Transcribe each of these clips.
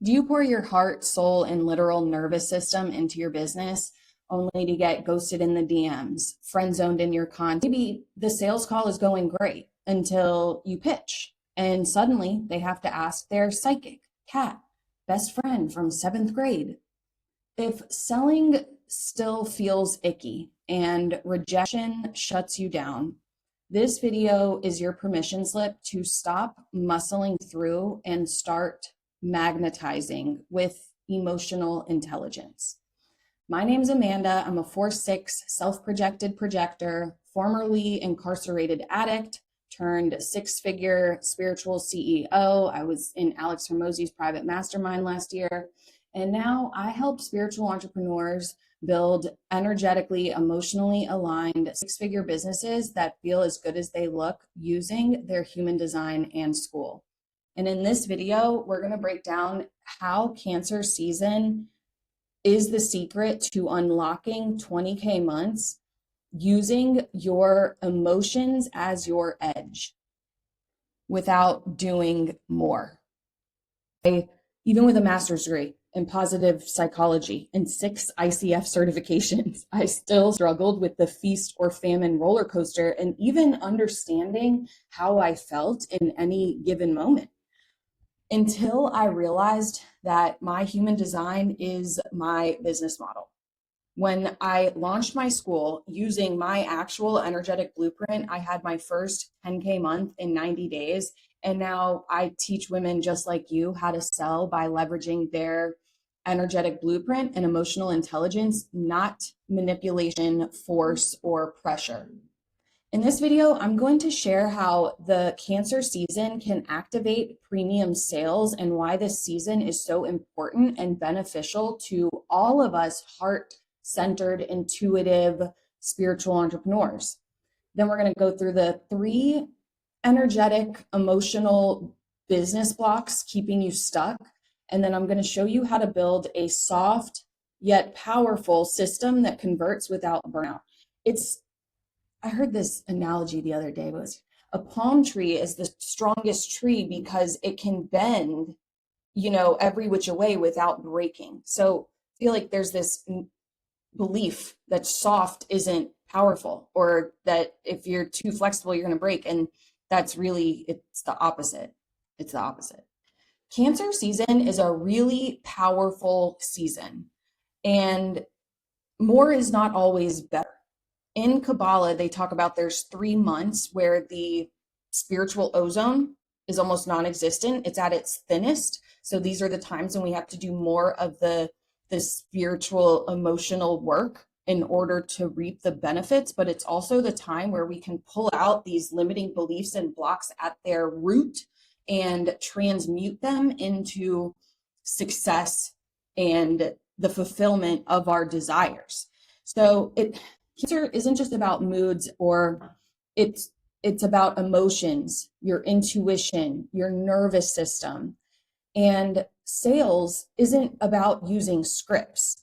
Do you pour your heart, soul, and literal nervous system into your business only to get ghosted in the DMs, friend zoned in your content? Maybe the sales call is going great until you pitch, and suddenly they have to ask their psychic, cat, best friend from seventh grade. If selling still feels icky and rejection shuts you down, this video is your permission slip to stop muscling through and start magnetizing with emotional intelligence. My name is Amanda. I'm a 4'6" self-projected projector, formerly incarcerated addict, turned six-figure spiritual CEO. I was in Alex Hormozy's private mastermind last year. And now I help spiritual entrepreneurs build energetically, emotionally aligned six-figure businesses that feel as good as they look using their human design and Skool. And in this video, we're going to break down how Cancer season is the secret to unlocking 20K months using your emotions as your edge without doing more. Even with a master's degree in positive psychology and 6 ICF certifications, I still struggled with the feast or famine roller coaster and even understanding how I felt in any given moment, until I realized that my human design is my business model. When I launched my Skool using my actual energetic blueprint, I had my first 10K month in 90 days. And now I teach women just like you how to sell by leveraging their energetic blueprint and emotional intelligence, not manipulation, force, or pressure. In this video, I'm going to share how the Cancer season can activate premium sales and why this season is so important and beneficial to all of us heart-centered, intuitive, spiritual entrepreneurs. Then we're going to go through the 3 energetic, emotional business blocks keeping you stuck. And then I'm going to show you how to build a soft yet powerful system that converts without burnout. I heard this analogy the other day, was a palm tree is the strongest tree because it can bend, every which way without breaking. So I feel like there's this belief that soft isn't powerful, or that if you're too flexible, you're going to break. And that's really, it's the opposite. It's the opposite. Cancer season is a really powerful season, and more is not always better. In Kabbalah, they talk about there's 3 months where the spiritual ozone is almost non-existent. It's at its thinnest. So these are the times when we have to do more of the spiritual emotional work in order to reap the benefits. But it's also the time where we can pull out these limiting beliefs and blocks at their root and transmute them into success and the fulfillment of our desires. So Cancer isn't just about moods, or it's about emotions, your intuition, your nervous system. And sales isn't about using scripts.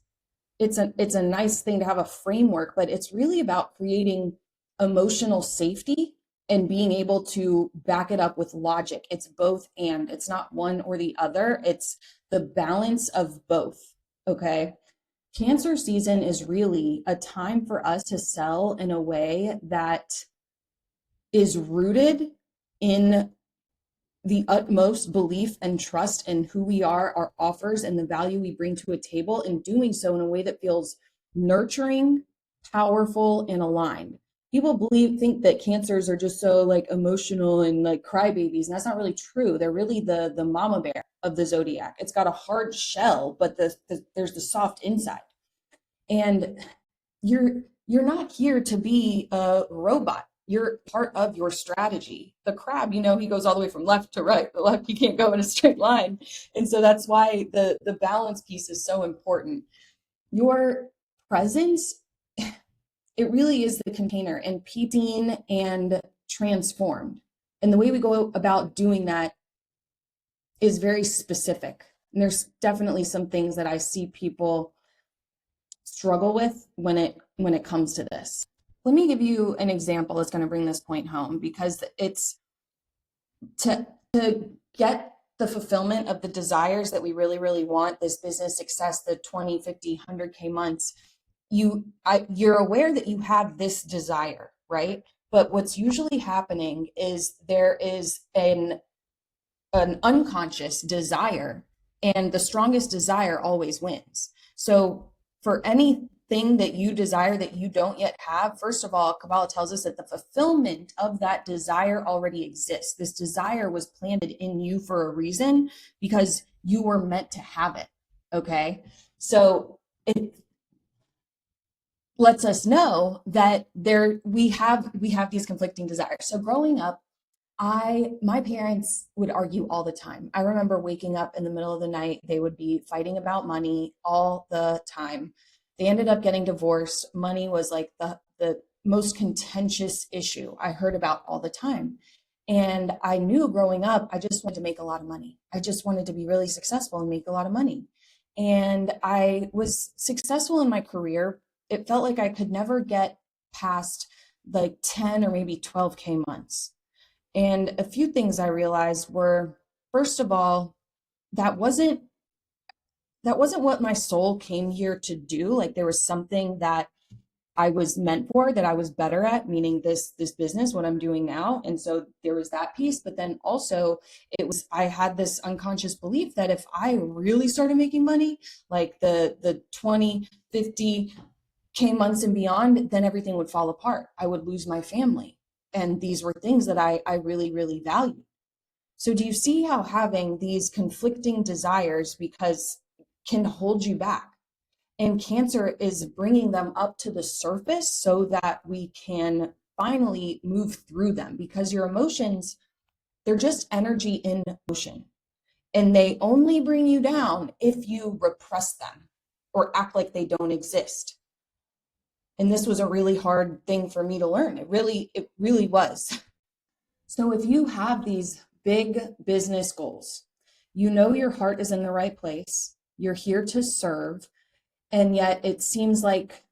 It's a nice thing to have a framework, but it's really about creating emotional safety and being able to back it up with logic. It's both and. It's not one or the other. It's the balance of both, okay? Cancer season is really a time for us to sell in a way that is rooted in the utmost belief and trust in who we are, our offers, and the value we bring to a table, and doing so in a way that feels nurturing, powerful, and aligned. People think that Cancers are just so emotional and crybabies, and that's not really true. They're really the mama bear of the zodiac. It's got a hard shell, but there's the soft inside. And you're not here to be a robot. You're part of your strategy. The crab, he goes all the way from left to right. The left, he can't go in a straight line. And so that's why the balance piece is so important. Your presence, it really is the container, and seen and transformed. And the way we go about doing that is very specific. And there's definitely some things that I see people struggle with when it comes to this. Let me give you an example that's going to bring this point home, because it's to get the fulfillment of the desires that we really, really want, this business success, the 20, 50, 100K months, you're aware that you have this desire, right? But what's usually happening is there is an unconscious desire, and the strongest desire always wins. So for anything that you desire that you don't yet have, first of all, Kabbalah tells us that the fulfillment of that desire already exists. This desire was planted in you for a reason, because you were meant to have it. Okay. So it lets us know that we have these conflicting desires. So growing up, my parents would argue all the time. I remember waking up in the middle of the night. They would be fighting about money all the time. They ended up getting divorced. Money was like the most contentious issue I heard about all the time. And I knew growing up, I just wanted to make a lot of money. I just wanted to be really successful and make a lot of money. And I was successful in my career. It felt like I could never get past like 10 or maybe 12K months. And a few things I realized were, first of all, that wasn't what my soul came here to do. Like there was something that I was meant for, that I was better at, meaning this business, what I'm doing now. And so there was that piece. But then also I had this unconscious belief that if I really started making money, like the 20, 50K months and beyond, then everything would fall apart. I would lose my family. And these were things that I really, really valued. So do you see how having these conflicting desires can hold you back? And Cancer is bringing them up to the surface so that we can finally move through them, because your emotions, they're just energy in motion. And they only bring you down if you repress them or act like they don't exist. And this was a really hard thing for me to learn. It really was. So if you have these big business goals, you know your heart is in the right place, you're here to serve, and yet it seems like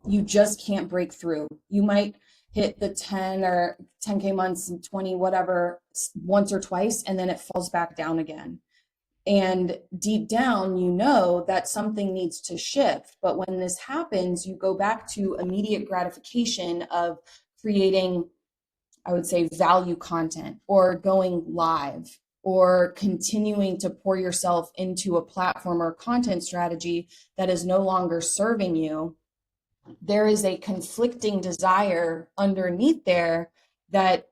you just can't break through. You might hit the 10 or 10K months and 20, whatever, once or twice, and then it falls back down again. And deep down, you know that something needs to shift. But when this happens, you go back to immediate gratification of creating, I would say, value content, or going live, or continuing to pour yourself into a platform or content strategy that is no longer serving you. There is a conflicting desire underneath there that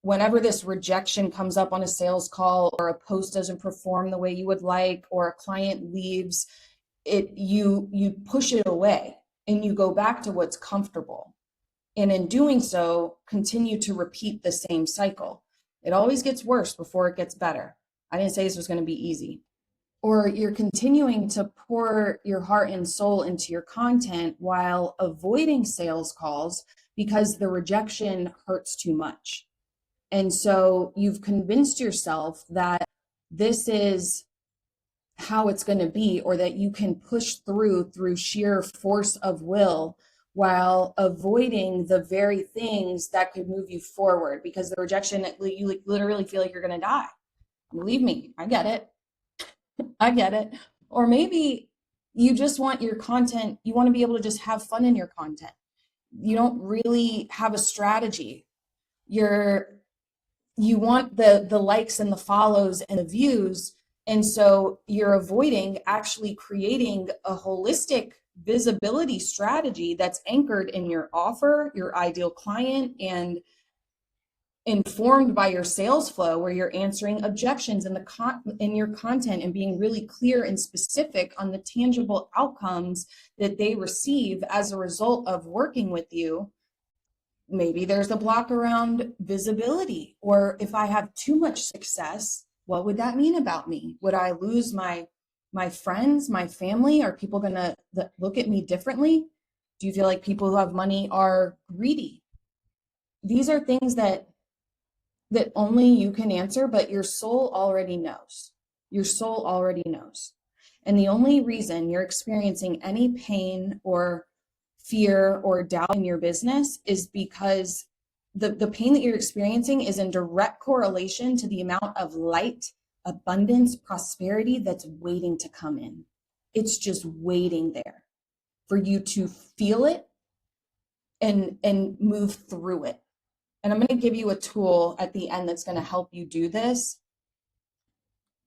whenever this rejection comes up on a sales call, or a post doesn't perform the way you would like, or a client leaves, you push it away and you go back to what's comfortable. And in doing so, continue to repeat the same cycle. It always gets worse before it gets better. I didn't say this was going to be easy. Or you're continuing to pour your heart and soul into your content while avoiding sales calls because the rejection hurts too much. And so you've convinced yourself that this is how it's going to be, or that you can push through sheer force of will, while avoiding the very things that could move you forward, because the rejection, you literally feel like you're going to die. Believe me, I get it. I get it. Or maybe you just want your content, you want to be able to just have fun in your content. You don't really have a strategy. You want the likes and the follows and the views. And so you're avoiding actually creating a holistic visibility strategy that's anchored in your offer, your ideal client, and informed by your sales flow, where you're answering objections in your content and being really clear and specific on the tangible outcomes that they receive as a result of working with you. Maybe there's a block around visibility, or if I have too much success, what would that mean about me? Would I lose my friends, my family? Are people going to look at me differently? Do you feel like people who have money are greedy? These are things that only you can answer, but your soul already knows. Your soul already knows. And the only reason you're experiencing any pain or fear or doubt in your business is because the pain that you're experiencing is in direct correlation to the amount of light abundance, prosperity that's waiting to come in. It's just waiting there for you to feel it and move through it. And I'm going to give you a tool at the end that's going to help you do this.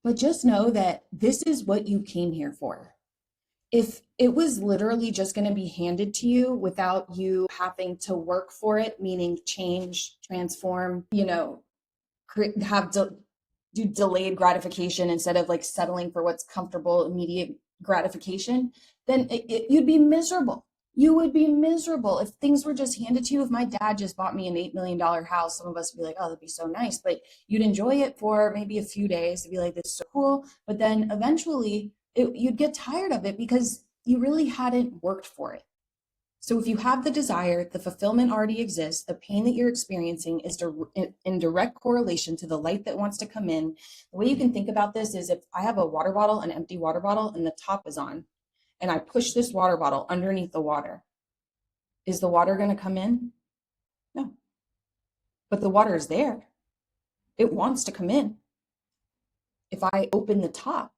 But just know that this is what you came here for. If it was literally just going to be handed to you without you having to work for it, meaning change, transform, do delayed gratification instead of like settling for what's comfortable, immediate gratification, then you'd be miserable. You would be miserable if things were just handed to you. If my dad just bought me an $8 million house, some of us would be like, oh, that'd be so nice. But you'd enjoy it for maybe a few days to be like, this is so cool. But then eventually you'd get tired of it because you really hadn't worked for it. So if you have the desire, the fulfillment already exists, the pain that you're experiencing is in direct correlation to the light that wants to come in. The way you can think about this is if I have a water bottle, an empty water bottle, and the top is on, and I push this water bottle underneath the water, is the water going to come in? No. But the water is there. It wants to come in. If I open the top,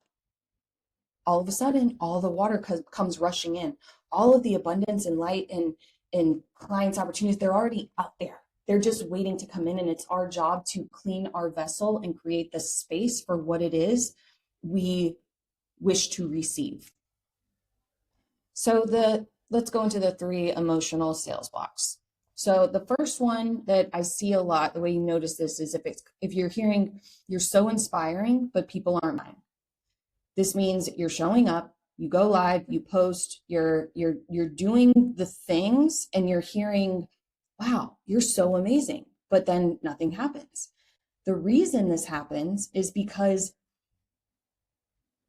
all of a sudden, all the water comes rushing in. All of the abundance and light and clients' opportunities, they're already out there. They're just waiting to come in, and it's our job to clean our vessel and create the space for what it is we wish to receive. So let's go into the 3 emotional sales blocks. So the first one that I see a lot, the way you notice this is if you're hearing you're so inspiring, but people aren't buying. This means you're showing up, you go live, you post, you're doing the things, and you're hearing, wow, you're so amazing, but then nothing happens. The reason this happens is because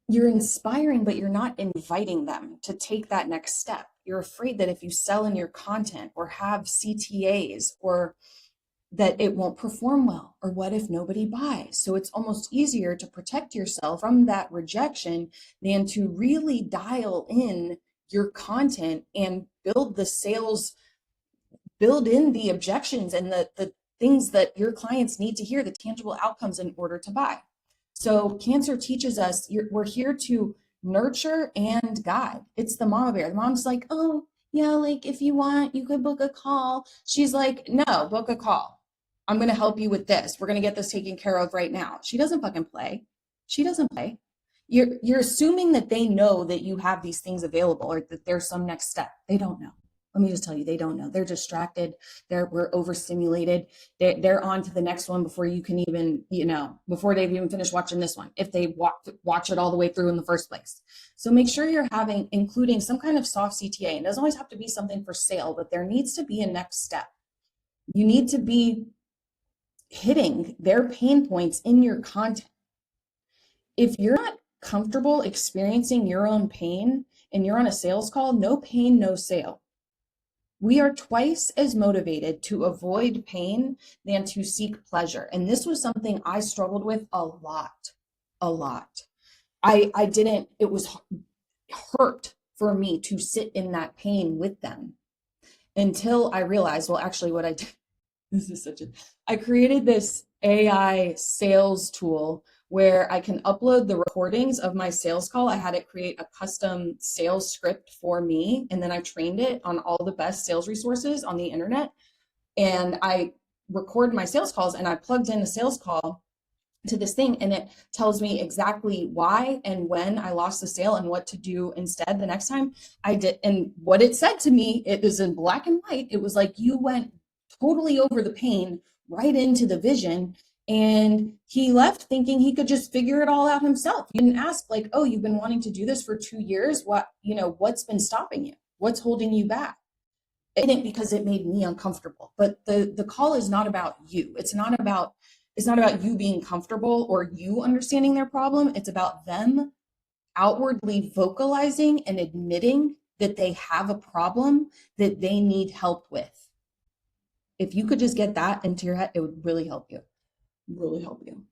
you're inspiring, but you're not inviting them to take that next step. You're afraid that if you sell in your content or have CTAs or that it won't perform well, or what if nobody buys? So it's almost easier to protect yourself from that rejection than to really dial in your content and build the sales, build in the objections and the things that your clients need to hear, the tangible outcomes in order to buy. So Cancer teaches us we're here to nurture and guide. It's the mama bear. The mom's like, oh, yeah, like if you want, you could book a call. She's like, no, book a call. I'm going to help you with this. We're going to get this taken care of right now. She doesn't fucking play. She doesn't play. You're assuming that they know that you have these things available or that there's some next step. They don't know. Let me just tell you, they don't know. They're distracted. We're overstimulated. They're on to the next one before you can even, before they've even finished watching this one, if they watch it all the way through in the first place. So make sure you're including some kind of soft CTA. It doesn't always have to be something for sale, but there needs to be a next step. You need to be hitting their pain points in your content. If you're not comfortable experiencing your own pain and you're on a sales call, no pain, no sale. We are twice as motivated to avoid pain than to seek pleasure. And this was something I struggled with a lot. It was hurt for me to sit in that pain with them until I realized, well, actually what I did, I created this AI sales tool where I can upload the recordings of my sales call. I had it create a custom sales script for me, and then I trained it on all the best sales resources on the internet. And I record my sales calls, and I plugged in the sales call to this thing, and it tells me exactly why and when I lost the sale and what to do instead the next time I did. And what it said to me, it was in black and white. It was like, you went totally over the pain right into the vision, and he left thinking he could just figure it all out himself. You didn't ask like, oh, you've been wanting to do this for 2 years. What's been stopping you? What's holding you back? It didn't, because it made me uncomfortable. But the call is not about you. It's not about you being comfortable or you understanding their problem. It's about them outwardly vocalizing and admitting that they have a problem that they need help with. If you could just get that into your head, it would really help you. Really help you.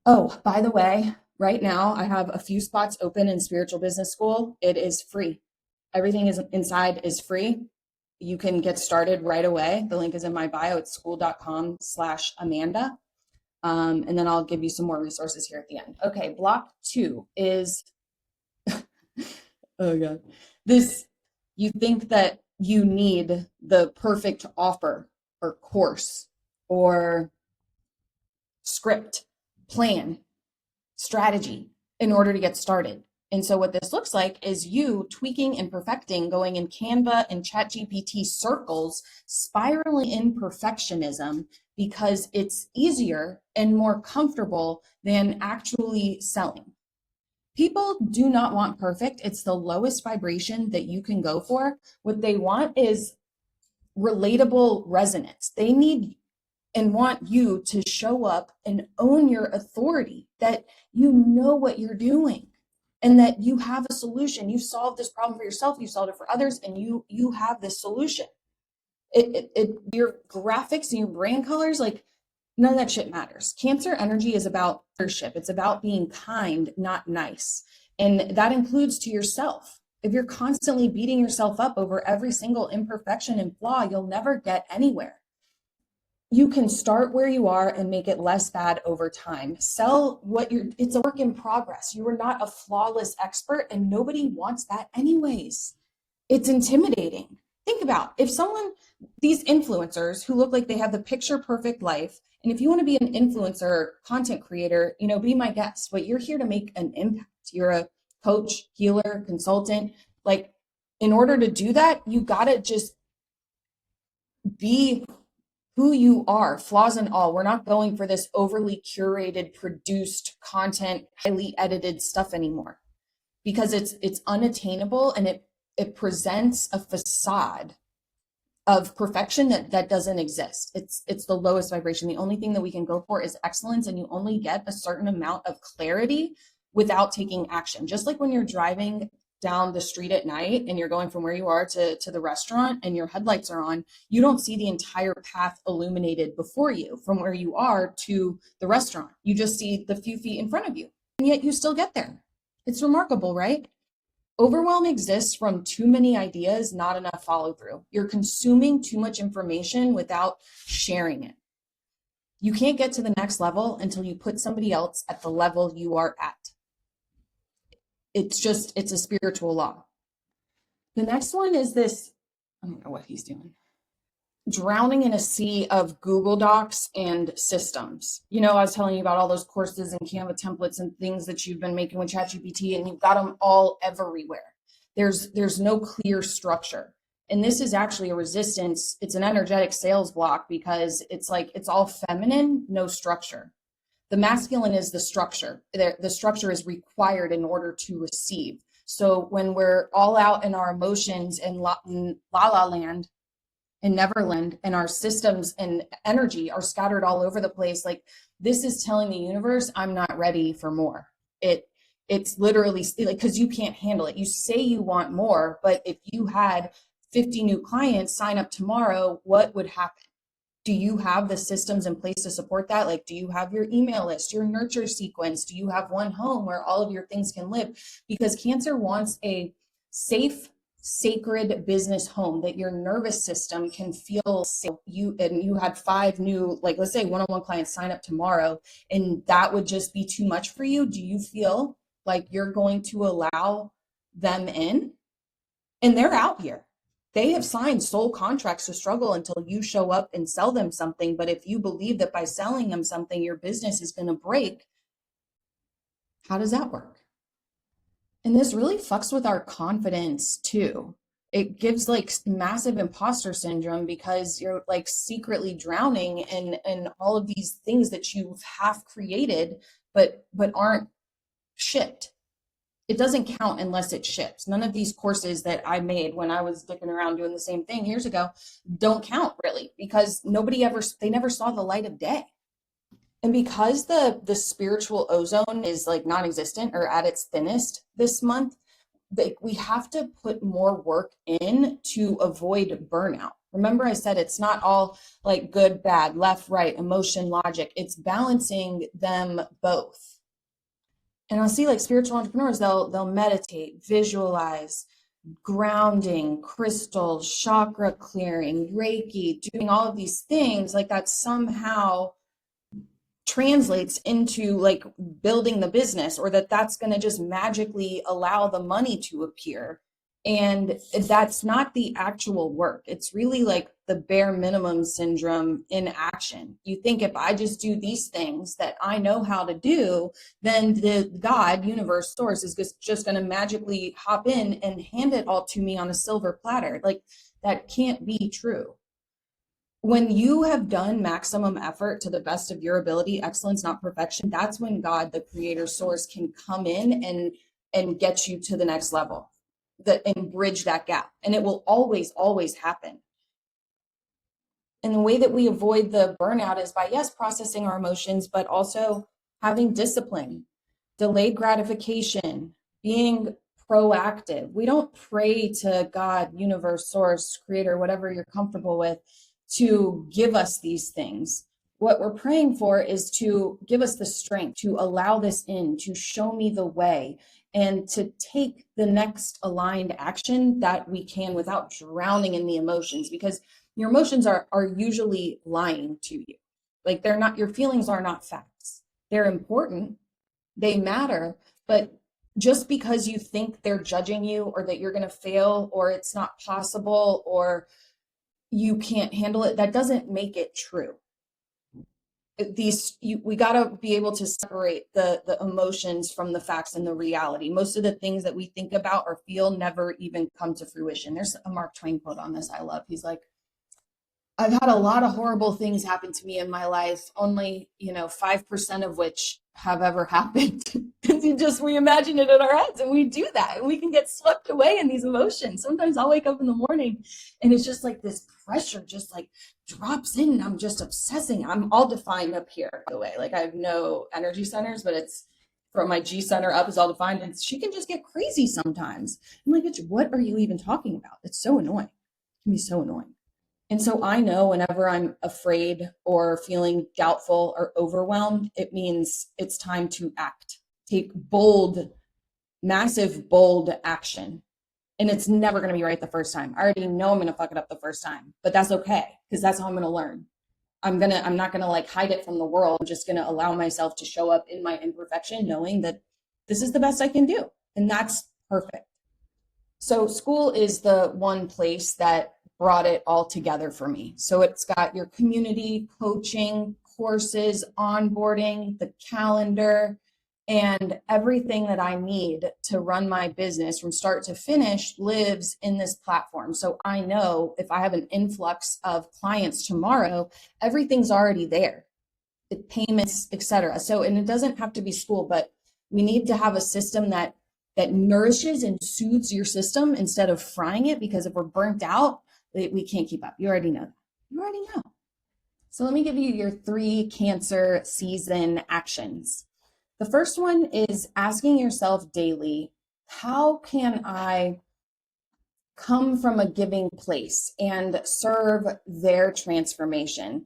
Oh, by the way, right now I have a few spots open in Spiritual Business School. It is free. Everything is inside is free. You can get started right away. The link is in my bio. It's skool.com/Amanda. And then I'll give you some more resources here at the end. Okay, block 2 is, oh God, this, you think that you need the perfect offer or course or script, plan, strategy in order to get started. And so what this looks like is you tweaking and perfecting, going in Canva and ChatGPT circles, spiraling in perfectionism because it's easier and more comfortable than actually selling. People do not want perfect. It's the lowest vibration that you can go for. What they want is relatable resonance. They need and want you to show up and own your authority, that you know what you're doing and that you have a solution. You've solved this problem for yourself, you solved it for others, and you have this solution. Your graphics and your brand colors, like none of that shit matters. Cancer energy is about leadership. It's about being kind, not nice. And that includes to yourself. If you're constantly beating yourself up over every single imperfection and flaw, you'll never get anywhere. You can start where you are and make it less bad over time. Sell what it's a work in progress. You are not a flawless expert, and nobody wants that anyways. It's intimidating. Think about if these influencers who look like they have the picture perfect life, and if you want to be an influencer, content creator, be my guest, but you're here to make an impact. You're a coach, healer, consultant. Like, in order to do that, you got to just be who you are, flaws and all. We're not going for this overly curated, produced content, highly edited stuff anymore, because it's unattainable, and it presents a facade of perfection that doesn't exist. It's the lowest vibration. The only thing that we can go for is excellence, and you only get a certain amount of clarity without taking action. Just like when you're driving down the street at night and you're going from where you are to the restaurant and your headlights are on, you don't see the entire path illuminated before you from where you are to the restaurant. You just see the few feet in front of you, and yet you still get there. It's remarkable, right? Overwhelm exists from too many ideas, not enough follow through. You're consuming too much information without sharing it. You can't get to the next level until you put somebody else at the level you are at. It's a spiritual law. The next one is this, I don't know what he's doing. Drowning in a sea of Google Docs and systems. I was telling you about all those courses and Canva templates and things that you've been making with ChatGPT, and you've got them all everywhere. There's no clear structure. And this is actually a resistance. It's an energetic sales block, because it's all feminine, no structure. The masculine is the structure. The structure is required in order to receive. So when we're all out in our emotions and la la land and Neverland, and our systems and energy are scattered all over the place, like, this is telling the universe, I'm not ready for more. It's literally like, because you can't handle it. You say you want more, but if you had 50 new clients sign up tomorrow, what would happen? Do you have the systems in place to support that? Like, do you have your email list, your nurture sequence? Do you have one home where all of your things can live? Because Cancer wants a safe, sacred business home that your nervous system can feel safe. You had 5 new, like, let's say one-on-one clients sign up tomorrow, and that would just be too much for you. Do you feel like you're going to allow them in? And they're out here. They have signed soul contracts to struggle until you show up and sell them something. But if you believe that by selling them something, your business is going to break, how does that work? And this really fucks with our confidence too. It gives like massive imposter syndrome, because you're like secretly drowning in all of these things that you've half created, but aren't shipped. It doesn't count unless it ships. None of these courses that I made when I was dicking around doing the same thing years ago don't count, really, because they never saw the light of day. And because the spiritual ozone is like non-existent or at its thinnest this month, we have to put more work in to avoid burnout. Remember, I said it's not all like good, bad, left, right, emotion, logic. It's balancing them both. And I'll see like spiritual entrepreneurs, they'll meditate, visualize, grounding, crystals, chakra clearing, Reiki, doing all of these things like that somehow translates into like building the business, or that that's going to just magically allow the money to appear. And that's not the actual work. It's really like the bare minimum syndrome in action. You think if I just do these things that I know how to do, then the God, universe, source is just going to magically hop in and hand it all to me on a silver platter. Like, that can't be true. When you have done maximum effort to the best of your ability, excellence, not perfection, that's when God, the creator source, can come in and get you to the next level, and bridge that gap. And it will always happen. And the way that we avoid the burnout is by, yes, processing our emotions, but also having discipline, delayed gratification, being proactive. We don't pray to God, universe, source, creator, whatever you're comfortable with, to give us these things. What we're praying for is to give us the strength to allow this in, to show me the way, and to take the next aligned action that we can without drowning in the emotions, because your emotions are usually lying to you. Like, they're not, your feelings are not facts. They're important, they matter, but just because you think they're judging you, or that you're going to fail, or it's not possible, or you can't handle it, that doesn't make it true. We got to be able to separate the emotions from the facts and the reality. Most of the things that we think about or feel never even come to fruition. There's a Mark Twain quote on this I love. He's like, I've had a lot of horrible things happen to me in my life, only 5% of which have ever happened. Because we imagine it in our heads, and we do that, and we can get swept away in these emotions. Sometimes I'll wake up in the morning and it's just like this pressure just like drops in, and I'm just obsessing. I'm all defined up here, by the way. Like, I have no energy centers, but it's from my G center up is all defined, and she can just get crazy sometimes. I'm like, what are you even talking about? It's so annoying. It can be so annoying. And so I know whenever I'm afraid or feeling doubtful or overwhelmed, it means it's time to act. Take bold, massive, bold action. And it's never going to be right the first time. I already know I'm going to fuck it up the first time, but that's okay, because that's how I'm going to learn. I'm not going to like hide it from the world. I'm just going to allow myself to show up in my imperfection, knowing that this is the best I can do. And that's perfect. So Skool is the one place that brought it all together for me. So it's got your community, coaching, courses, onboarding, the calendar, and everything that I need to run my business from start to finish lives in this platform. So I know if I have an influx of clients tomorrow, everything's already there, the payments, etc. So, and it doesn't have to be Skool, but we need to have a system that nourishes and soothes your system instead of frying it, because if we're burnt out, we can't keep up. You already know that. You already know. So let me give you your 3 Cancer season actions. The first one is asking yourself daily, how can I come from a giving place and serve their transformation?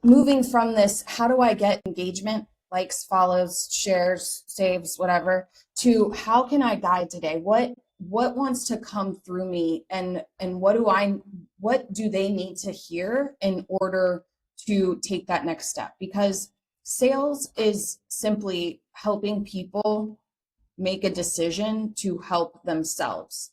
Moving from this, how do I get engagement, likes, follows, shares, saves, whatever, to how can I guide today? What wants to come through me, and what do they need to hear in order to take that next step? Because sales is simply helping people make a decision to help themselves.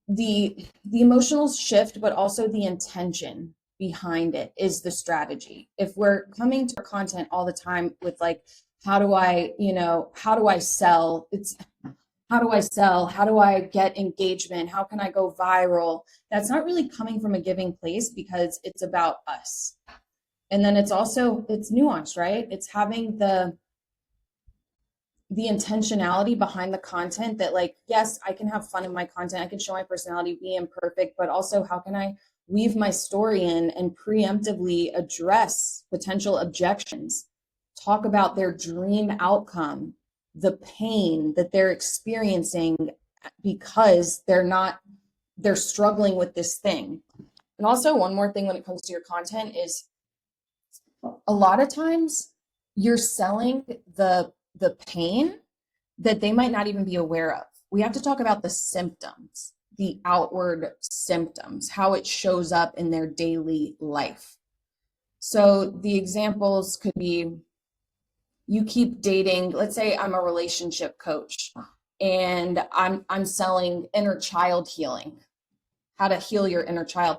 The emotional shift, but also the intention behind it is the strategy. If we're coming to our content all the time with like, how do I sell? It's how do I sell? How do I get engagement? How can I go viral? That's not really coming from a giving place, because it's about us. And then it's nuanced, right? It's having the intentionality behind the content that, like, yes, I can have fun in my content. I can show my personality, be imperfect, but also how can I weave my story in and preemptively address potential objections, talk about their dream outcome, the pain that they're experiencing because they're struggling with this thing. And also, one more thing when it comes to your content is, a lot of times you're selling the pain that they might not even be aware of. We have to talk about the symptoms, the outward symptoms, how it shows up in their daily life. So the examples could be, you keep dating, let's say I'm a relationship coach and I'm selling inner child healing, how to heal your inner child.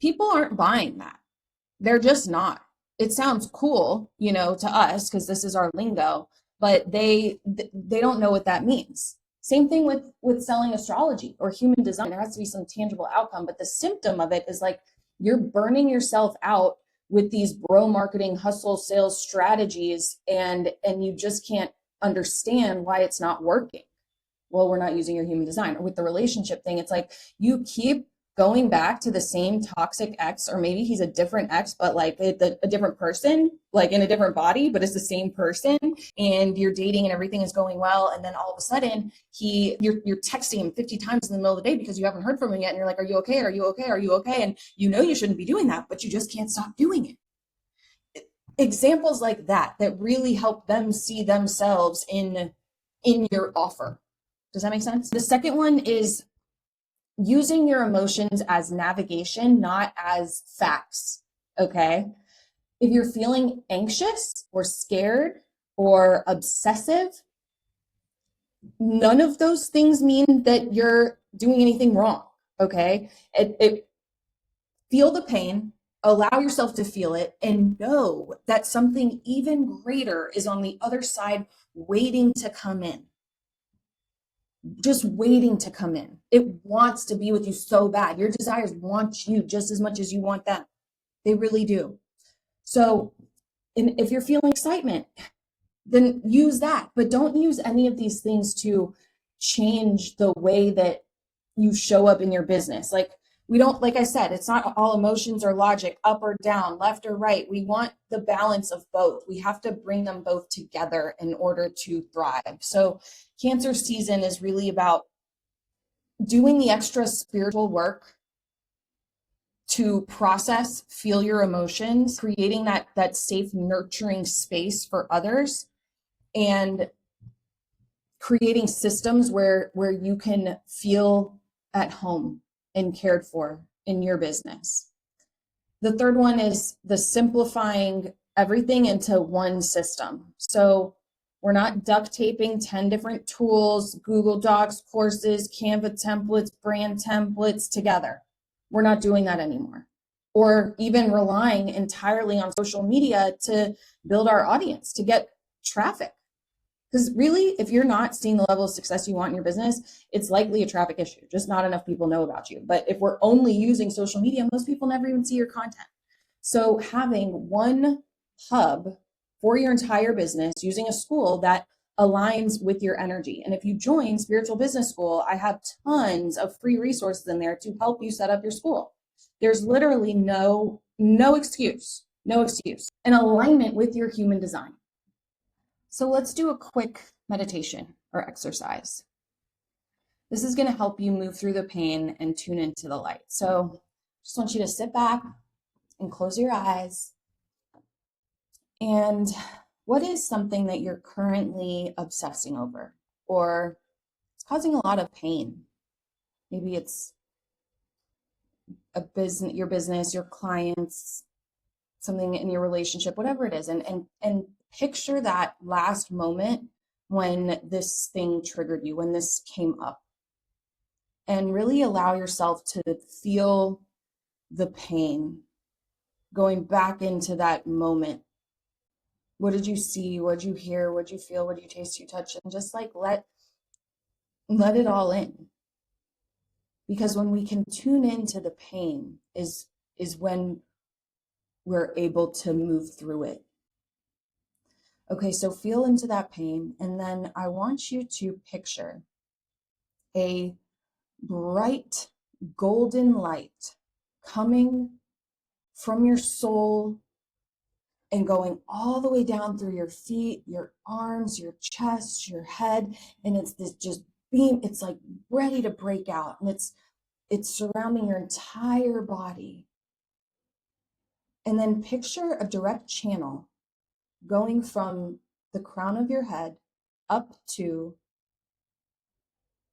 People aren't buying that. They're just not. It sounds cool, to us because this is our lingo, but they don't know what that means. Same thing with selling astrology or human design. There has to be some tangible outcome, but the symptom of it is like you're burning yourself out with these bro marketing hustle sales strategies, and you just can't understand why it's not working. Well, we're not using your human design. Or with the relationship thing, it's like you keep going back to the same toxic ex, or maybe he's a different ex, but like a different person, like in a different body, but it's the same person, and you're dating and everything is going well. And then all of a sudden you're texting him 50 times in the middle of the day because you haven't heard from him yet. And you're like, are you okay? Are you okay? Are you okay? And you shouldn't be doing that, but you just can't stop doing it. Examples like that really help them see themselves in your offer. Does that make sense? The second one is using your emotions as navigation, not as facts. Okay. If you're feeling anxious or scared or obsessive, none of those things mean that you're doing anything wrong. Okay. Feel the pain, allow yourself to feel it, and know that something even greater is on the other side waiting to come in. Just waiting to come in. It wants to be with you so bad. Your desires want you just as much as you want them. They really do. So, if you're feeling excitement, then use that, but don't use any of these things to change the way that you show up in your business. Like, we don't, like I said, it's not all emotions or logic, up or down, left or right. We want the balance of both. We have to bring them both together in order to thrive. So Cancer season is really about doing the extra spiritual work to process, feel your emotions, creating that safe, nurturing space for others, and creating systems where you can feel at home and cared for in your business. The third one is the simplifying everything into one system. So we're not duct taping 10 different tools, Google Docs, courses, Canva templates, brand templates together. We're not doing that anymore. Or even relying entirely on social media to build our audience, to get traffic. Because really, if you're not seeing the level of success you want in your business, it's likely a traffic issue. Just not enough people know about you. But if we're only using social media, most people never even see your content. So having one hub for your entire business using a Skool that aligns with your energy. And if you join Spiritual Business School, I have tons of free resources in there to help you set up your Skool. There's literally no excuse, no excuse. An alignment with your human design. So let's do a quick meditation or exercise. This is going to help you move through the pain and tune into the light. So just want you to sit back and close your eyes. And what is something that you're currently obsessing over, or it's causing a lot of pain? Maybe it's your business, your clients, something in your relationship, whatever it is. And picture that last moment when this thing triggered you, when this came up, and really allow yourself to feel the pain, going back into that moment. What did you see? What did you hear? What did you feel? What did you taste? You touch? And just like let it all in. Because when we can tune into the pain is when we're able to move through it. Okay, so feel into that pain, and then I want you to picture a bright golden light coming from your soul and going all the way down through your feet, your arms, your chest, your head, and it's this just beam. It's like ready to break out, and it's surrounding your entire body. And then picture a direct channel going from the crown of your head up to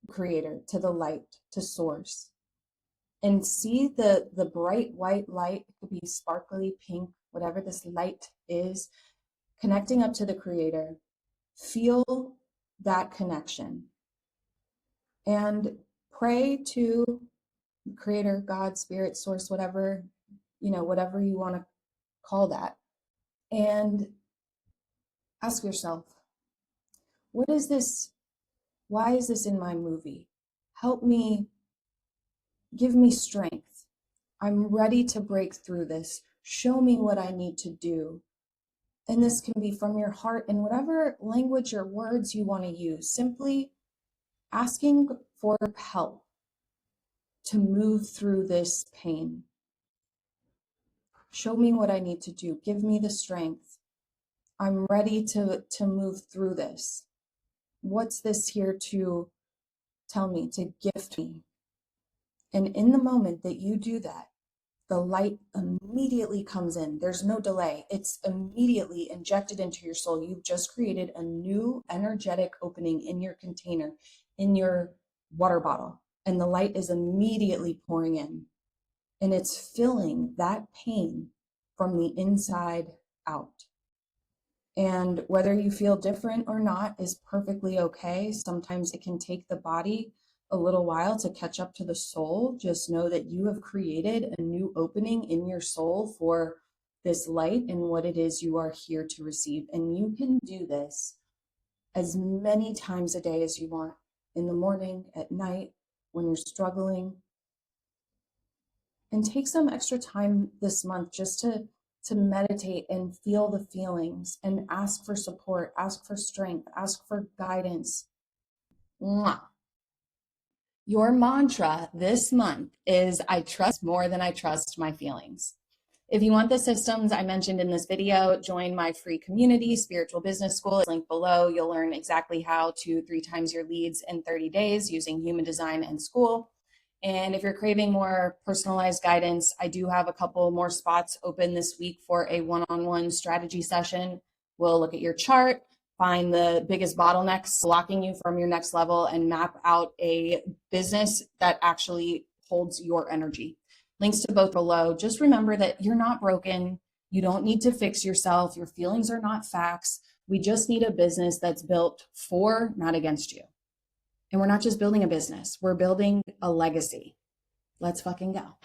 creator, to the light, to source, and see the bright white light. It could be sparkly pink whatever this light is, connecting up to the creator. Feel that connection and pray to creator, God, spirit, source, whatever, whatever you want to call that. And ask yourself, what is this? Why is this in my movie? Help me, give me strength. I'm ready to break through this. Show me what I need to do. And this can be from your heart in whatever language or words you want to use, simply asking for help to move through this pain. Show me what I need to do. Give me the strength. I'm ready to move through this. What's this here to tell me, to gift me? And in the moment that you do that, the light immediately comes in. There's no delay. It's immediately injected into your soul. You've just created a new energetic opening in your container, in your water bottle, and the light is immediately pouring in. And it's filling that pain from the inside out. And whether you feel different or not is perfectly okay. Sometimes it can take the body a little while to catch up to the soul. Just know that you have created a new opening in your soul for this light and what it is you are here to receive. And you can do this as many times a day as you want, in the morning, at night, when you're struggling. And take some extra time this month just to meditate and feel the feelings and ask for support, ask for strength, ask for guidance. Mwah. Your mantra this month is, I trust more than I trust my feelings. If you want the systems I mentioned in this video, join my free community, Spiritual Business School. It's linked below. You'll learn exactly how to 3 times your leads in 30 days using human design and Skool. And if you're craving more personalized guidance, I do have a couple more spots open this week for a one-on-one strategy session. We'll look at your chart, find the biggest bottlenecks blocking you from your next level, and map out a business that actually holds your energy. Links to both below. Just remember that you're not broken. You don't need to fix yourself. Your feelings are not facts. We just need a business that's built for, not against you. And we're not just building a business, we're building a legacy. Let's fucking go.